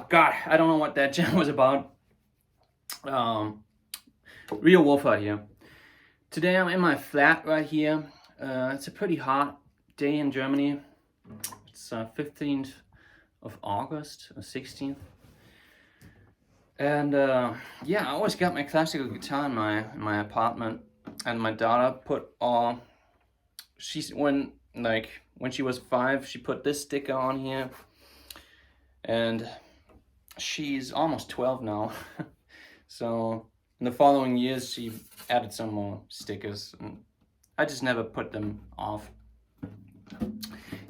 Oh God, I don't know what that jam was about. Um, Real Wolfhard here. Today I'm in my flat right here. It's a pretty hot day in Germany. It's 15th of August or 16th. And yeah, I always got my classical guitar in my apartment. And my daughter put all when she was 5, she put this sticker on here. And she's almost 12 now. So in the following years, she added some more stickers, and I just never put them off.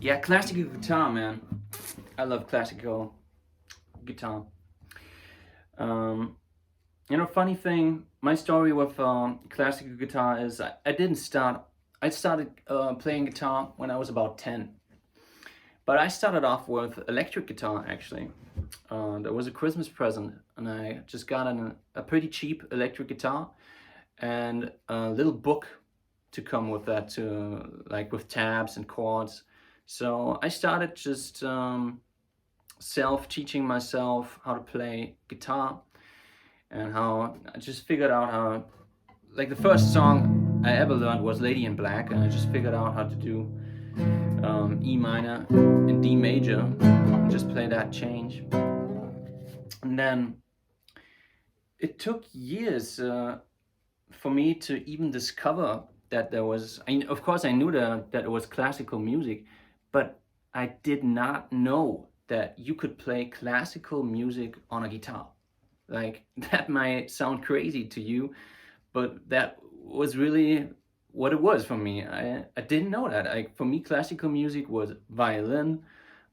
Yeah, classical guitar, man. I love classical guitar. Funny thing, my story with classical guitar is I didn't start. I started playing guitar when I was about 10. But I started off with electric guitar, actually. There was a Christmas present, and I just got a pretty cheap electric guitar and a little book to come with that, like with tabs and chords. So I started just self-teaching myself how to play guitar, and how I just figured out how, like the first song I ever learned was Lady in Black, and I just figured out how to do E minor and D major, and just play that change. And then it took years for me to even discover that there was, of course I knew that it was classical music, but I did not know that you could play classical music on a guitar. Like, that might sound crazy to you, but that was really what it was for me. I didn't know that. For me, classical music was violin,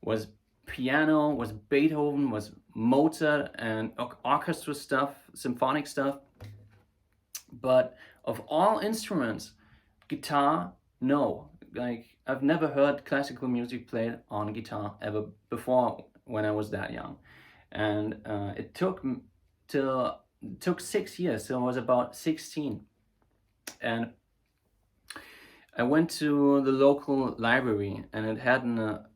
was piano, was Beethoven, was Mozart, and orchestra stuff, symphonic stuff. But of all instruments, guitar, no. Like, I've never heard classical music played on guitar ever before when I was that young. And it took 6 years, so I was about 16. And I went to the local library, and it had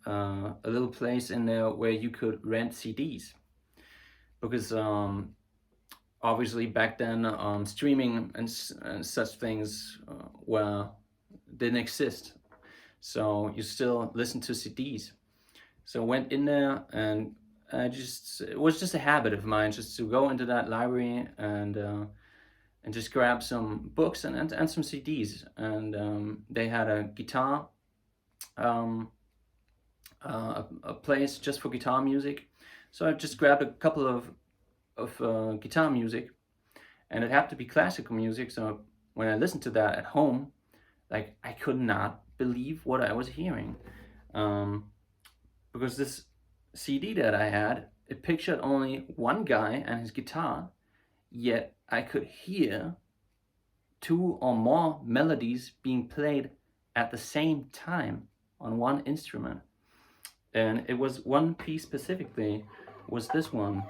a little place in there where you could rent CDs. Because obviously back then streaming and such things didn't exist. So you still listen to CDs. So I went in there, and it was just a habit of mine just to go into that library and just grab some books and some CDs. And they had a guitar, a place just for guitar music. So I just grabbed a couple of guitar music, and it had to be classical music. So when I listened to that at home, like, I could not believe what I was hearing, because this CD that I had, it pictured only one guy and his guitar, yet I could hear 2 or more melodies being played at the same time on one instrument. And it was one piece specifically, was this one.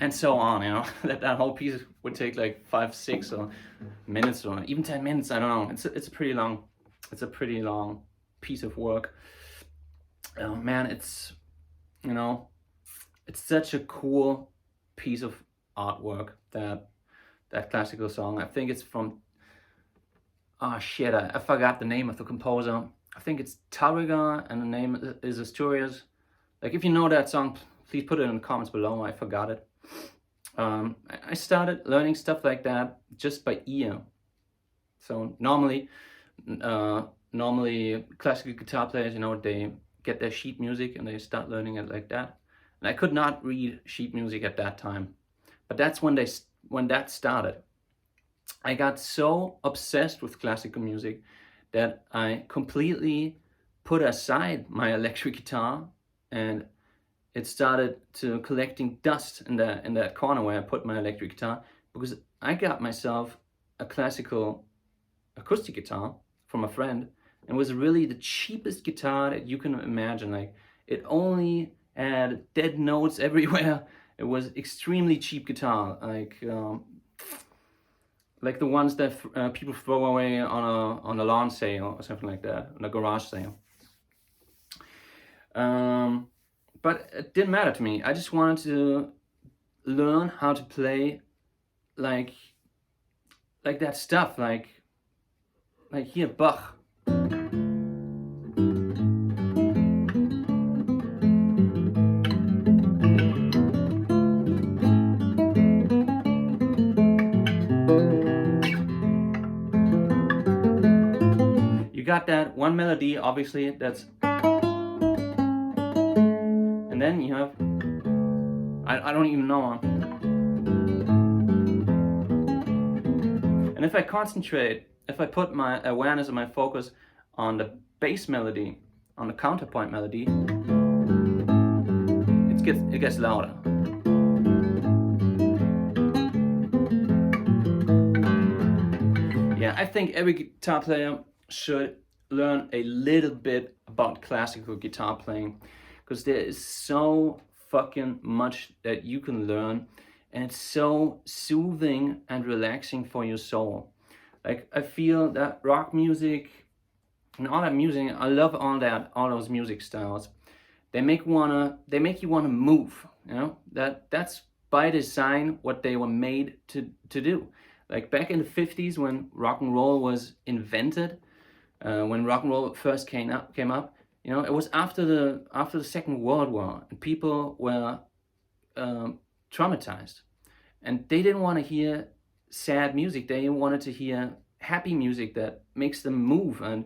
And so on, that whole piece would take like 5, 6 or minutes, or even 10 minutes. I don't know. It's a pretty long piece of work. Oh man, it's such a cool piece of artwork, that classical song. I think it's from, oh shit, I forgot the name of the composer. I think it's Tárrega, and the name is Asturias. Like, if you know that song, please put it in the comments below. I forgot it. I started learning stuff like that just by ear. So normally normally classical guitar players, they get their sheet music and they start learning it like that. And I could not read sheet music at that time, but that's when that started. I got so obsessed with classical music that I completely put aside my electric guitar, and it started to collecting dust in that corner where I put my electric guitar, because I got myself a classical acoustic guitar from a friend, and it was really the cheapest guitar that you can imagine. Like, it only had dead notes everywhere. It was extremely cheap guitar, like the ones that people throw away on a lawn sale or something like that, on a garage sale. But it didn't matter to me. I just wanted to learn how to play like that stuff, like here, Bach. You got that one melody, obviously, that's, and then you have, I don't even know. And if I concentrate, if I put my awareness and my focus on the bass melody, on the counterpoint melody, it gets louder. Yeah, I think every guitar player should learn a little bit about classical guitar playing, because there is so fucking much that you can learn, and it's so soothing and relaxing for your soul. Like, I feel that rock music and all that music, I love all those music styles. They make you wanna move, that's by design what they were made to do. Like, back in the 50s, when rock and roll was invented, when rock and roll first came up, it was after the Second World War, and people were traumatized, and they didn't want to hear sad music. They wanted to hear happy music that makes them move. And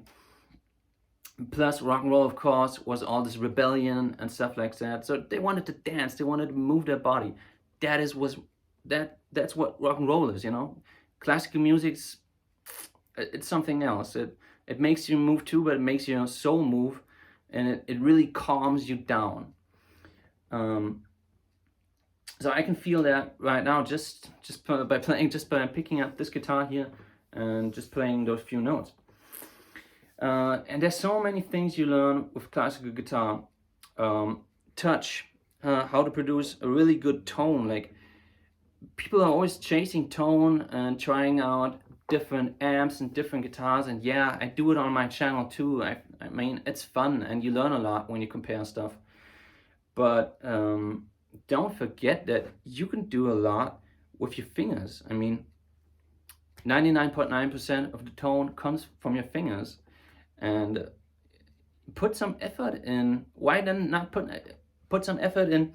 plus, rock and roll, of course, was all this rebellion and stuff like that. So they wanted to dance. They wanted to move their body. That's what rock and roll is. Classical music's, it's something else. It makes you move too, but it makes your soul move, and it really calms you down. So I can feel that right now just by picking up this guitar here and just playing those few notes. And there's so many things you learn with classical guitar. Touch, how to produce a really good tone. Like, people are always chasing tone and trying out different amps and different guitars, and yeah, I do it on my channel too. I mean, it's fun and you learn a lot when you compare stuff. But don't forget that you can do a lot with your fingers. I mean, 99.9% of the tone comes from your fingers, and put some effort in. Why then not put some effort in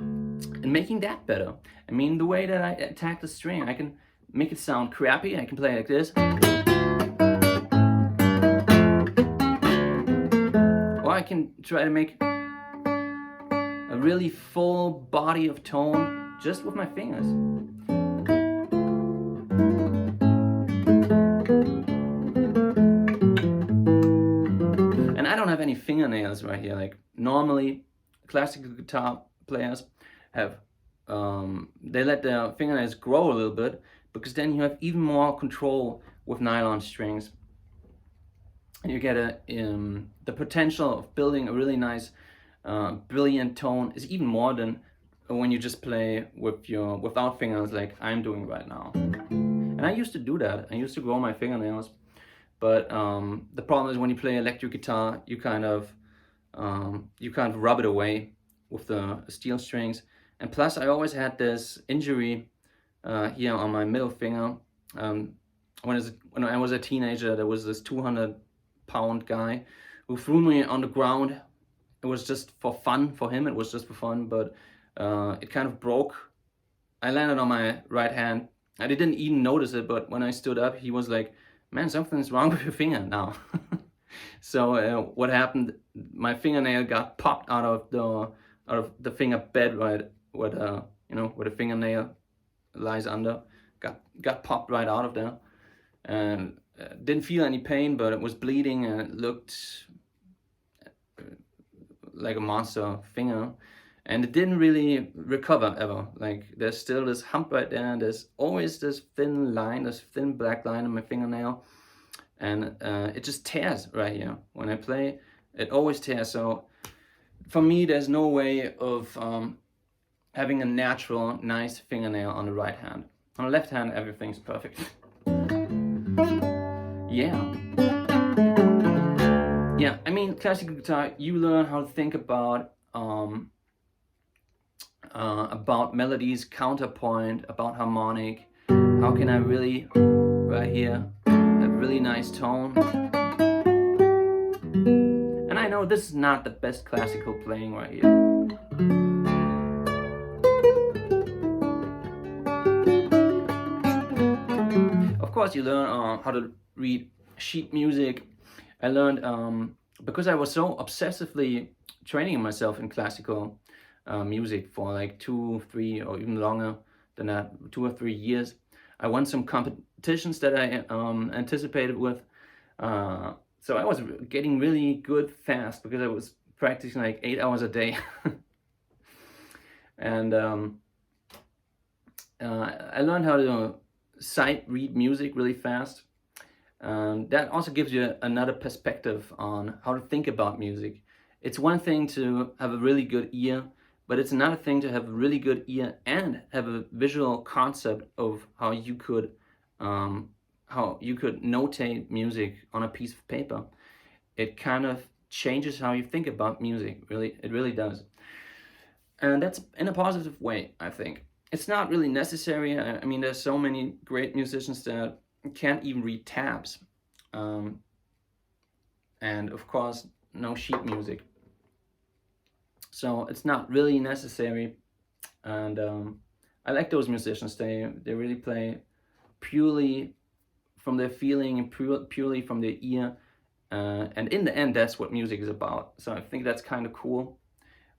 making that better? I mean, the way that I attack the string, I can make it sound crappy. I can play like this, or I can try to make a really full body of tone just with my fingers. And I don't have any fingernails right here. Like, normally classical guitar players have they let their fingernails grow a little bit, because then you have even more control with nylon strings, and you get the potential of building a really nice brilliant tone is even more than when you just play without fingers, like I'm doing right now. And I used to do that. I used to grow my fingernails, but the problem is when you play electric guitar, you kind of rub it away with the steel strings. And plus, I always had this injury here on my middle finger. When I was a teenager, there was this 200-pound guy who threw me on the ground. It was just for fun for him. It was just for fun, but it kind of broke. I landed on my right hand. I didn't even notice it, but when I stood up, he was like man, something's wrong with your finger now. So what happened? My fingernail got popped out of the finger bed, right? What where the fingernail lies under, got popped right out of there, and didn't feel any pain, but it was bleeding and it looked like a monster finger, and it didn't really recover ever. Like, there's still this hump right there, and there's always this thin line, this thin black line on my fingernail, and it just tears right here. When I play, it always tears. So for me, there's no way of having a natural, nice fingernail on the right hand. On the left hand, everything's perfect. Yeah, I mean, classical guitar, you learn how to think about melodies, counterpoint, about harmonic. How can I really, right here, have really nice tone? And I know this is not the best classical playing right here. Of course, you learn how to read sheet music. I learned, because I was so obsessively training myself in classical music for like 2, 3, or even longer than that, 2 or 3 years. I won some competitions that I anticipated with. So I was getting really good fast because I was practicing like 8 hours a day. And I learned how to sight read music really fast. That also gives you another perspective on how to think about music. It's one thing to have a really good ear, but it's another thing to have a really good ear and have a visual concept of how you could notate music on a piece of paper. It kind of changes how you think about music. It really does. And that's in a positive way, I think. It's not really necessary. I mean, there's so many great musicians that can't even read tabs, and of course no sheet music, so it's not really necessary. And I like those musicians. They really play purely from their feeling and purely from their ear, and in the end that's what music is about. So I think that's kind of cool,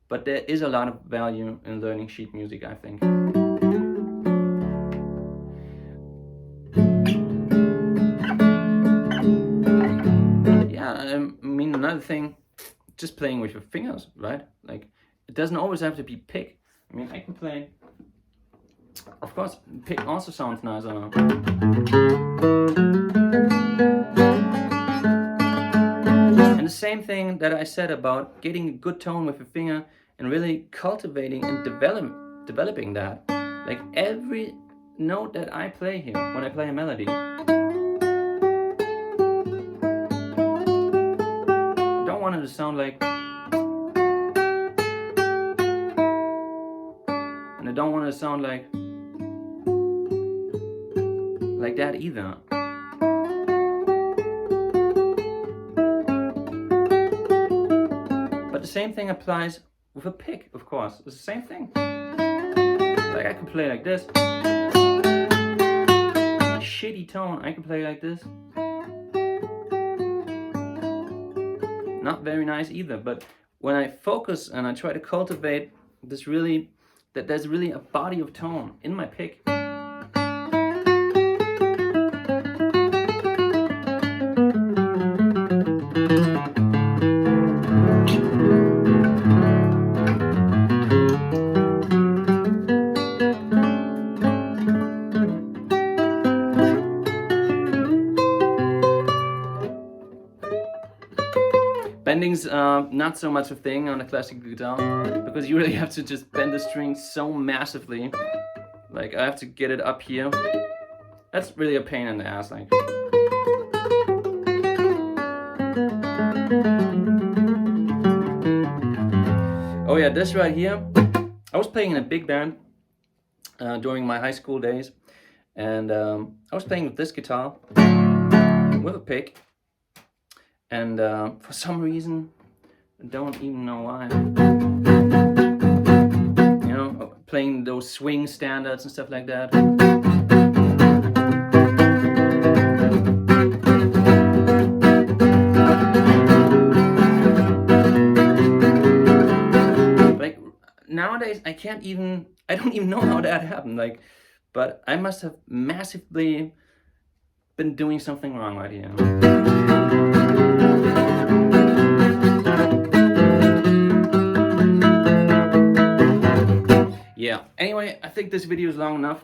but there is a lot of value in learning sheet music, I think. I mean, another thing, just playing with your fingers, right? Like, it doesn't always have to be pick. I mean, I can play, of course, pick also sounds nice. And the same thing that I said about getting a good tone with your finger and really cultivating and developing that. Like, every note that I play here, when I play a melody, to sound like, and I don't want to sound like that either. But the same thing applies with a pick, of course. It's the same thing. Like, I can play like this. Shitty tone, I can play like this. Not very nice either, but when I focus and I try to cultivate this that there's really a body of tone in my pick. Bending's not so much a thing on a classical guitar, because you really have to just bend the string so massively. Like, I have to get it up here. That's really a pain in the ass. Like, oh yeah, this right here. I was playing in a big band during my high school days, and I was playing with this guitar with a pick. And for some reason, I don't even know why, you know, playing those swing standards and stuff like that. nowadays I don't even know how that happened. Like, but I must have massively been doing something wrong right here. Yeah, anyway, I think this video is long enough.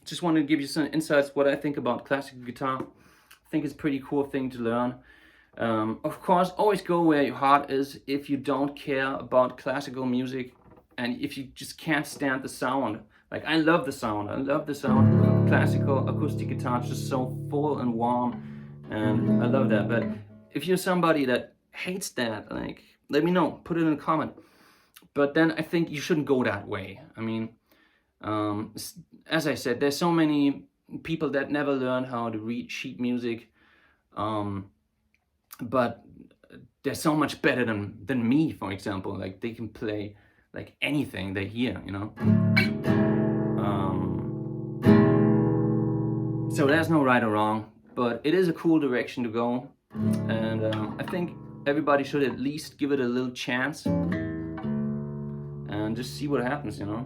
Just wanted to give you some insights what I think about classical guitar. I think it's a pretty cool thing to learn. Of course, always go where your heart is. If you don't care about classical music and if you just can't stand the sound, like I love the sound. I love the sound of classical acoustic guitar. It's just so full and warm, and I love that. But if you're somebody that hates that, like, let me know. Put it in a comment. But then I think you shouldn't go that way. I mean, as I said, there's so many people that never learn how to read sheet music. But they're so much better than me, for example. Like, they can play like anything they hear, you know. So there's no right or wrong, but it is a cool direction to go, and I think everybody should at least give it a little chance and just see what happens, you know.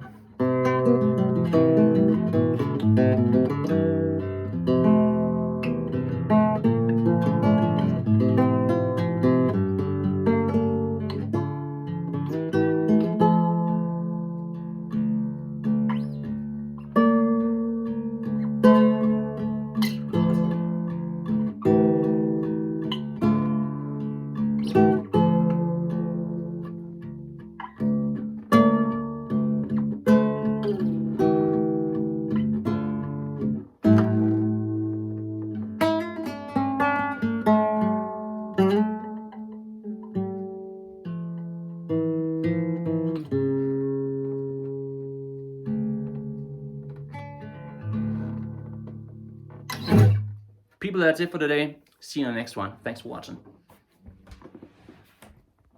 People, that's it for today. See you in the next one. Thanks for watching.